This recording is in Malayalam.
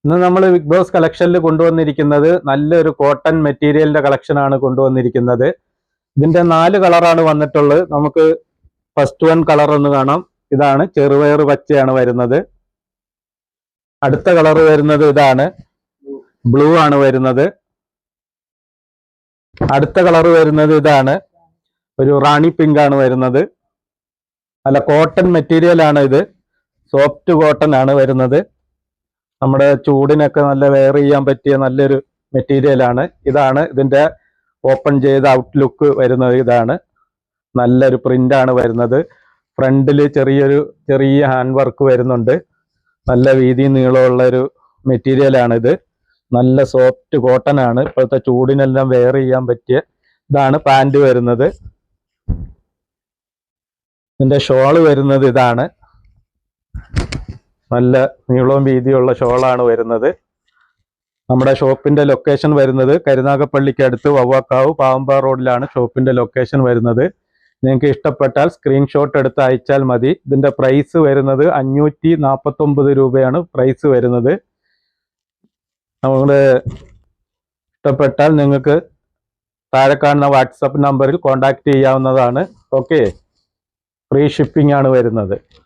ഇന്ന് നമ്മൾ ബിഗ് ബോസ് കളക്ഷനിൽ കൊണ്ടുവന്നിരിക്കുന്നത് നല്ലൊരു കോട്ടൺ മെറ്റീരിയലിന്റെ കളക്ഷനാണ് കൊണ്ടുവന്നിരിക്കുന്നത്. ഇതിന്റെ 4 കളറാണ് വന്നിട്ടുള്ളത്. നമുക്ക് ഫസ്റ്റ് വൺ കളർ ഒന്ന് കാണാം. ഇതാണ് ചെറുപയർ പച്ചയാണ് വരുന്നത്. അടുത്ത കളർ വരുന്നത് ഇതാണ്, ബ്ലൂ ആണ് വരുന്നത്. അടുത്ത കളർ വരുന്നത് ഇതാണ്, ഒരു റാണി പിങ്ക് ആണ് വരുന്നത്. നല്ല കോട്ടൺ മെറ്റീരിയൽ ആണ് ഇത്, സോഫ്റ്റ് കോട്ടൺ ആണ് വരുന്നത്. നമ്മുടെ ചൂടിനൊക്കെ നല്ല വെയർ ചെയ്യാൻ പറ്റിയ നല്ലൊരു മെറ്റീരിയൽ ആണ്. ഇതാണ് ഇതിന്റെ ഓപ്പൺ ചെയ്ത ഔട്ട്ലുക്ക് വരുന്നത്. ഇതാണ് നല്ലൊരു പ്രിന്റ് ആണ് വരുന്നത്. ഫ്രണ്ടിൽ ചെറിയ ഹാൻഡ് വർക്ക് വരുന്നുണ്ട്. നല്ല വീതി നീളമുള്ള ഒരു മെറ്റീരിയൽ ആണ് ഇത്. നല്ല സോഫ്റ്റ് കോട്ടൺ ആണ്. ഇപ്പോഴത്തെ ചൂടിനെല്ലാം വെയർ ചെയ്യാൻ പറ്റിയ ഇതാണ് പാൻറ് വരുന്നത്. ഇതിന്റെ ഷോള് വരുന്നത് ഇതാണ്, നല്ല നീളവും വീതിയുള്ള ഷോളാണ് വരുന്നത്. നമ്മുടെ ഷോപ്പിന്റെ ലൊക്കേഷൻ വരുന്നത് കരുനാഗപ്പള്ളിക്ക് അടുത്ത് വവ്വാക്കാവ് പാവമ്പാറ റോഡിലാണ് ഷോപ്പിന്റെ ലൊക്കേഷൻ വരുന്നത്. നിങ്ങൾക്ക് ഇഷ്ടപ്പെട്ടാൽ സ്ക്രീൻഷോട്ട് എടുത്ത് അയച്ചാൽ മതി. ഇതിന്റെ പ്രൈസ് വരുന്നത് 549 രൂപയാണ് പ്രൈസ് വരുന്നത്. നമ്മുടെ ഇഷ്ടപ്പെട്ടാൽ നിങ്ങൾക്ക് താഴെ കാണുന്ന വാട്സപ്പ് നമ്പറിൽ കോൺടാക്ട് ചെയ്യാവുന്നതാണ്. ഓക്കെ, ഫ്രീ ഷിപ്പിംഗ് ആണ് വരുന്നത്.